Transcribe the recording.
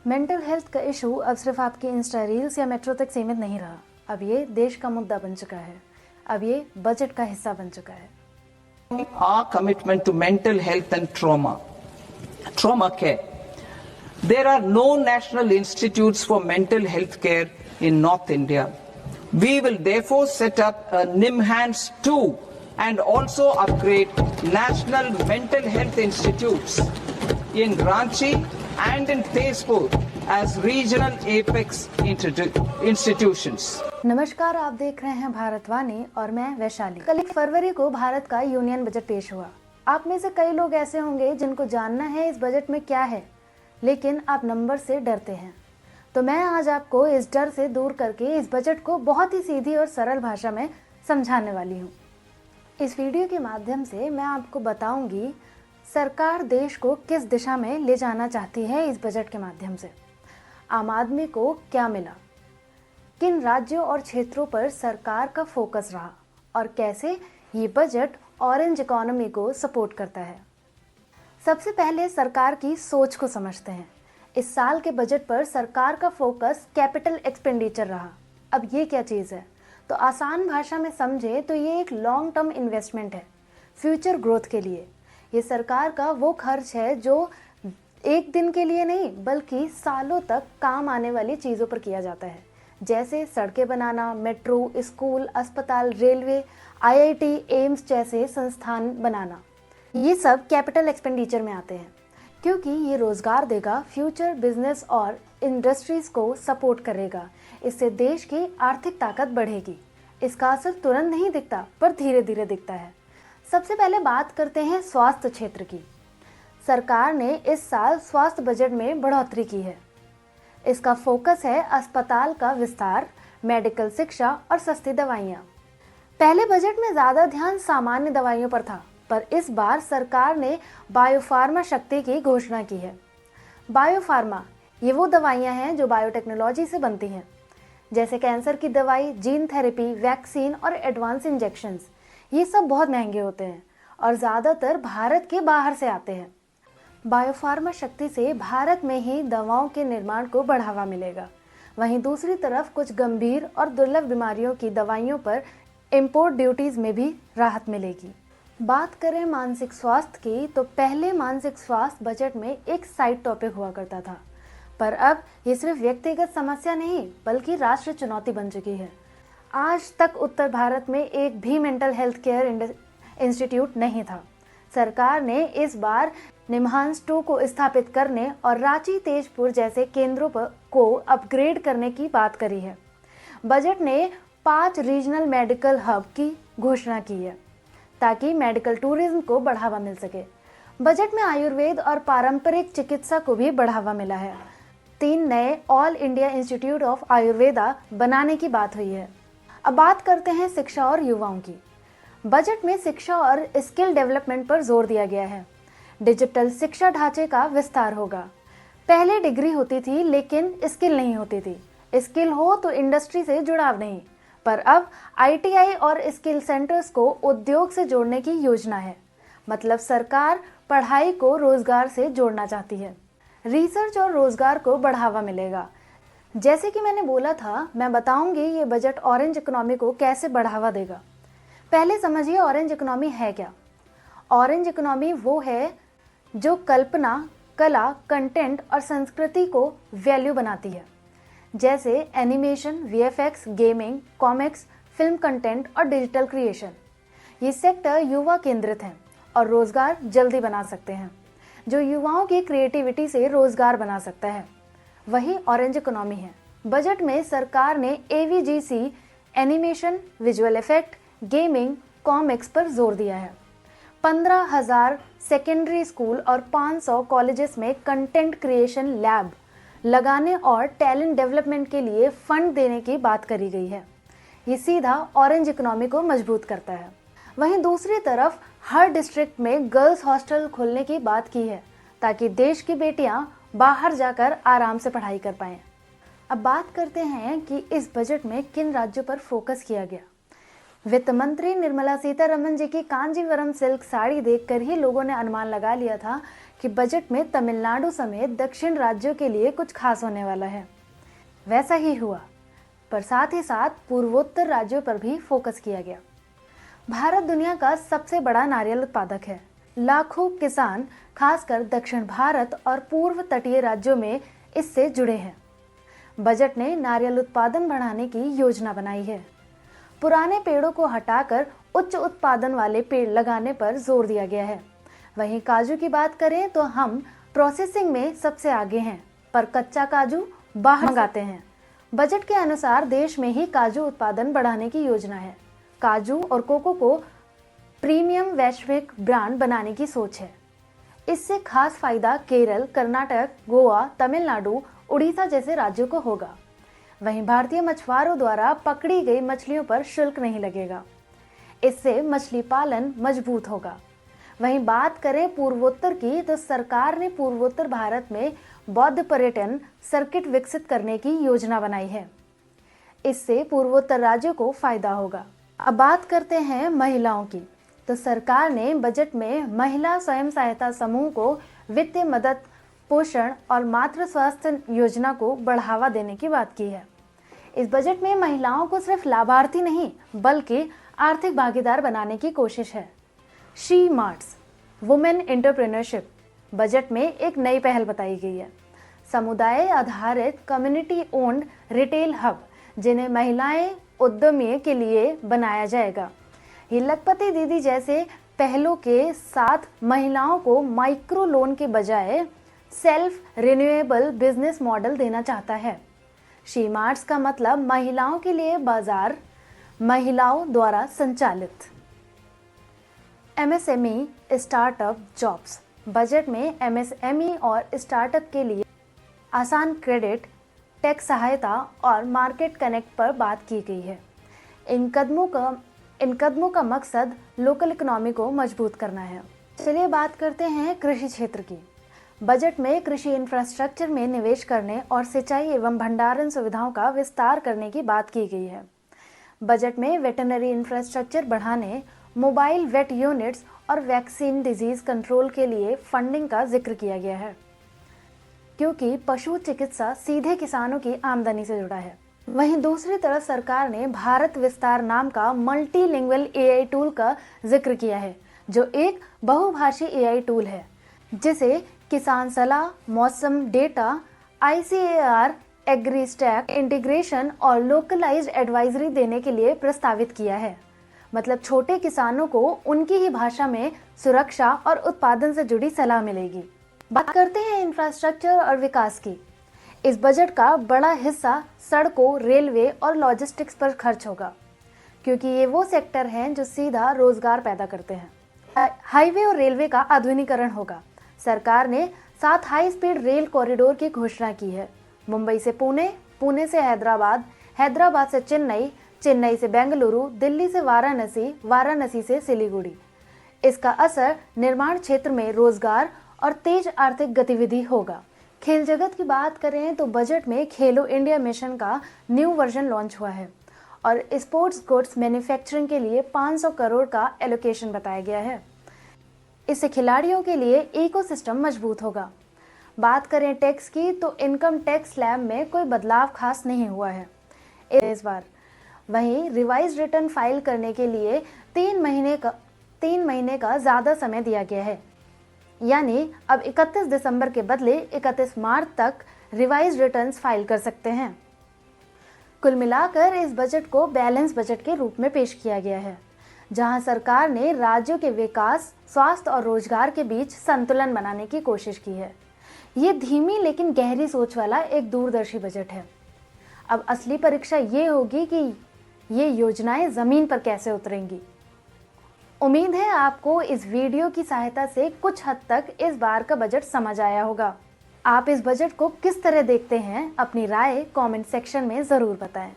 Mental health का issue अब सिर्फ आपकी इंस्टा रील्स या मेट्रो तक सीमित नहीं रहा। अब ये देश का मुद्दा बन चुका है। अब ये बजट का हिस्सा बन चुका है। Our commitment to mental health and trauma care. There are no national institutes for mental health care in North India. We will therefore set up a NIMHANS 2 and also upgrade national mental health institutes in Ranchi and in Tezpur as regional apex institutions. नमस्कार, आप देख रहे हैं भारतवाणी और मैं वैशाली। कल 1 फरवरी को भारत का यूनियन बजट पेश हुआ। आप में से कई लोग ऐसे होंगे जिनको जानना है इस बजट में क्या है, लेकिन आप नंबर से डरते हैं। तो मैं आज आपको इस डर से दूर करके इस बजट को बहुत ही सीधी और सरल भाषा में समझाने वाली हूँ। इस वीडियो के माध्यम से मैं आपको बताऊंगी सरकार देश को किस दिशा में ले जाना चाहती है। इस बजट के माध्यम से आम आदमी को क्या मिला, किन राज्यों और क्षेत्रों पर सरकार का फोकस रहा और कैसे ये बजट ऑरेंज इकोनॉमी को सपोर्ट करता है। सबसे पहले सरकार की सोच को समझते हैं। इस साल के बजट पर सरकार का फोकस कैपिटल एक्सपेंडिचर रहा। अब ये क्या चीज़ है, तो आसान भाषा में समझे तो ये एक लॉन्ग टर्म इन्वेस्टमेंट है, फ्यूचर ग्रोथ के लिए। ये सरकार का वो खर्च है जो एक दिन के लिए नहीं बल्कि सालों तक काम आने वाली चीज़ों पर किया जाता है, जैसे सड़कें बनाना, मेट्रो, स्कूल, अस्पताल, रेलवे, आईआईटी, एम्स जैसे संस्थान बनाना। ये सब कैपिटल एक्सपेंडिचर में आते हैं क्योंकि ये रोजगार देगा, फ्यूचर बिजनेस और इंडस्ट्रीज को सपोर्ट करेगा। इससे देश की आर्थिक ताकत बढ़ेगी। इसका असर तुरंत नहीं दिखता पर धीरे धीरे दिखता है। सबसे पहले बात करते हैं स्वास्थ्य क्षेत्र की। सरकार ने इस साल स्वास्थ्य बजट में बढ़ोतरी की है। इसका फोकस है अस्पताल का विस्तार, मेडिकल शिक्षा और सस्ती दवाइयाँ। पहले बजट में ज़्यादा ध्यान सामान्य दवाइयों पर था, पर इस बार सरकार ने बायोफार्मा शक्ति की घोषणा की है। बायोफार्मा ये वो दवाइयाँ हैं जो बायोटेक्नोलॉजी से बनती हैं, जैसे कैंसर की दवाई, जीन थेरेपी, वैक्सीन और एडवांस इंजेक्शंस। ये सब बहुत महंगे होते हैं और ज़्यादातर भारत के बाहर से आते हैं। बायोफार्मा शक्ति से भारत में ही दवाओं के निर्माण को बढ़ावा मिलेगा। वहीं दूसरी तरफ कुछ गंभीर और दुर्लभ बीमारियों की दवाइयों पर इंपोर्ट ड्यूटीज में भी राहत मिलेगी। बात करें मानसिक स्वास्थ्य की, तो पहले मानसिक स्वास्थ्य बजट में एक साइड टॉपिक हुआ करता था, पर अब ये सिर्फ व्यक्तिगत समस्या नहीं बल्कि राष्ट्रीय चुनौती बन चुकी है। आज तक उत्तर भारत में एक भी मेंटल हेल्थ केयर इंस्टीट्यूट नहीं था। सरकार ने इस बार निम्हांस 2 को स्थापित करने और रांची, तेजपुर जैसे केंद्रों को अपग्रेड करने की बात करी है। बजट ने 5 रीजनल मेडिकल हब की घोषणा की है ताकि मेडिकल टूरिज्म को बढ़ावा मिल सके। बजट में आयुर्वेद और पारंपरिक चिकित्सा को भी बढ़ावा मिला है। 3 नए all India institute of Ayurveda बनाने की बात हुई है। अब बात करते हैं शिक्षा और युवाओं की। बजट में शिक्षा और स्किल डेवलपमेंट पर जोर दिया गया है। डिजिटल शिक्षा ढांचे का विस्तार होगा। पहले डिग्री होती थी लेकिन स्किल नहीं होती थी। स्किल हो तो इंडस्ट्री से जुड़ाव नहीं, पर अब आईटीआई और स्किल सेंटर्स को उद्योग से जोड़ने की योजना है। मतलब सरकार पढ़ाई को रोजगार से जोड़ना चाहती है। रिसर्च और रोजगार को बढ़ावा मिलेगा। जैसे कि मैंने बोला था, मैं बताऊंगी ये बजट ऑरेंज इकोनॉमी को कैसे बढ़ावा देगा। पहले समझिए ऑरेंज इकोनॉमी है क्या। ऑरेंज इकोनॉमी वो है जो कल्पना, कला, कंटेंट और संस्कृति को वैल्यू बनाती है, जैसे animation, VFX, gaming, comics, film content और डिजिटल क्रिएशन। ये सेक्टर युवा केंद्रित हैं और रोजगार जल्दी बना सकते हैं। जो युवाओं की क्रिएटिविटी से रोजगार बना सकता है, वही ऑरेंज इकोनॉमी है। बजट में सरकार ने AVGC, animation, visual effect, gaming, comics पर जोर दिया है। 15,000 सेकेंडरी स्कूल और 500 कॉलेजेस में कंटेंट क्रिएशन लैब लगाने और टैलेंट डेवलपमेंट के लिए फंड देने की बात करी गई है। ये सीधा ऑरेंज इकोनॉमी को मजबूत करता है। वहीं दूसरी तरफ हर डिस्ट्रिक्ट में गर्ल्स हॉस्टल खोलने की बात की है ताकि देश की बेटियां बाहर जाकर आराम से पढ़ाई कर पाएं। अब बात करते हैं कि इस बजट में किन राज्यों पर फोकस किया गया। वित्त मंत्री निर्मला सीतारमण जी की कांजीवरम सिल्क साड़ी देखकर ही लोगों ने अनुमान लगा लिया था कि बजट में तमिलनाडु समेत दक्षिण राज्यों के लिए कुछ खास होने वाला है। वैसा ही हुआ, पर साथ ही साथ पूर्वोत्तर राज्यों पर भी फोकस किया गया। भारत दुनिया का सबसे बड़ा नारियल उत्पादक है। लाखों किसान खासकर दक्षिण भारत और पूर्व तटीय राज्यों में इससे जुड़े हैं। बजट ने नारियल उत्पादन बढ़ाने की योजना बनाई है। पुराने पेड़ों को हटाकर उच्च उत्पादन वाले पेड़ लगाने पर जोर दिया गया है। वहीं काजू की बात करें तो हम प्रोसेसिंग में सबसे आगे हैं, पर कच्चा काजू बाहर मंगाते हैं। बजट के अनुसार देश में ही काजू उत्पादन बढ़ाने की योजना है। काजू और कोको को प्रीमियम वैश्विक ब्रांड बनाने की सोच है। इससे खास फायदा केरल, कर्नाटक, गोवा, तमिलनाडु, उड़ीसा जैसे राज्यों को होगा। वहीं भारतीय मछुआरों द्वारा पकड़ी गई मछलियों पर शुल्क नहीं लगेगा। इससे मछली पालन मजबूत होगा। वहीं बात करें पूर्वोत्तर की, तो सरकार ने पूर्वोत्तर भारत में बौद्ध पर्यटन सर्किट विकसित करने की योजना बनाई है। इससे पूर्वोत्तर राज्यों को फायदा होगा। अब बात करते हैं महिलाओं की, तो सरकार ने बजट में महिला स्वयं सहायता समूह को वित्तीय मदद, पोषण और मातृ स्वास्थ्य योजना को बढ़ावा देने की बात की है। इस बजट में महिलाओं को सिर्फ लाभार्थी नहीं बल्कि आर्थिक भागीदार बनाने की कोशिश है। She marts, women entrepreneurship, budget में एक नई पहल बताई गई है। समुदाय आधारित कम्युनिटी ओन्ड रिटेल हब, जिन्हें महिलाएं उद्यमी के लिए बनाया जाएगा। ये लखपति दीदी जैसे पहलों के साथ महिलाओं को माइक्रो लोन के बजाय सेल्फ रिन्यूएबल बिजनेस मॉडल देना चाहता है। शी मार्ट्स का मतलब महिलाओं के लिए बाजार, महिलाओं द्वारा संचालित। एमएसएमई स्टार्टअप जॉब्स, बजट में एमएसएमई और स्टार्टअप के लिए आसान क्रेडिट, टेक सहायता और मार्केट कनेक्ट पर बात की गई है। इन कदमों का मकसद लोकल इकोनॉमी को मजबूत करना है। चलिए बात करते हैं कृषि क्षेत्र की। बजट में कृषि इंफ्रास्ट्रक्चर में निवेश करने और सिंचाई एवं भंडारण सुविधाओं का विस्तार करने की बात की गई है। बजट में वेटरनरी इंफ्रास्ट्रक्चर बढ़ाने, मोबाइल वेट यूनिट्स और वैक्सीन डिजीज कंट्रोल के लिए फंडिंग का जिक्र किया गया है, क्योंकि पशु चिकित्सा सीधे किसानों की आमदनी से जुड़ा है। वहीं दूसरी तरफ सरकार ने भारत विस्तार नाम का मल्टीलिंगुअल एआई टूल का जिक्र किया है, जो एक बहुभाषी एआई टूल है, जिसे किसान सलाह, मौसम डेटा, ICAR, एग्रीस्टैक इंटीग्रेशन और लोकलाइज्ड एडवाइजरी देने के लिए प्रस्तावित किया है। मतलब छोटे किसानों को उनकी ही भाषा में सुरक्षा और उत्पादन से जुड़ी सलाह मिलेगी। बात करते हैं इंफ्रास्ट्रक्चर और विकास की। इस बजट का बड़ा हिस्सा सड़कों, रेलवे और लॉजिस्टिक्स पर खर्च होगा, क्योंकि ये वो सेक्टर हैं जो सीधा रोजगार पैदा करते हैं। हाईवे और रेलवे का आधुनिकीकरण होगा। सरकार ने 7 हाई स्पीड रेल कॉरिडोर की घोषणा की है। मुंबई से पुणे, पुणे से हैदराबाद, हैदराबाद से चेन्नई, चेन्नई से बेंगलुरु, दिल्ली से वाराणसी, वाराणसी से सिलीगुड़ी। इसका असर निर्माण क्षेत्र में रोजगार और तेज आर्थिक गतिविधि होगा। खेल जगत की बात करें तो बजट में खेलो इंडिया मिशन का न्यू वर्जन लॉन्च हुआ है और स्पोर्ट्स गुड्स मैन्युफैक्चरिंग के लिए 500 करोड़ का एलोकेशन बताया गया है। इससे खिलाड़ियों के लिए इकोसिस्टम मजबूत होगा। बात करें टैक्स की, तो इनकम टैक्स स्लैब में कोई बदलाव खास नहीं हुआ है इस बार। वहीं रिवाइज रिटर्न फाइल करने के लिए 3 महीने का ज़्यादा समय दिया गया है, यानी अब 31 दिसंबर के बदले 31 मार्च तक रिवाइज रिटर्न्स फाइल कर सकते हैं। कुल मिलाकर इस बजट को बैलेंस बजट के रूप में पेश किया गया है, जहां सरकार ने राज्यों के विकास, स्वास्थ्य और रोजगार के बीच संतुलन बनाने की कोशिश की है। ये धीमी लेकिन गहरी सोच वाला एक दूरदर्शी बजट है। अब असली परीक्षा ये होगी कि ये योजनाएं जमीन पर कैसे उतरेंगी। उम्मीद है आपको इस वीडियो की सहायता से कुछ हद तक इस बार का बजट समझ आया होगा। आप इस बजट को किस तरह देखते हैं, अपनी राय कमेंट सेक्शन में ज़रूर बताएं।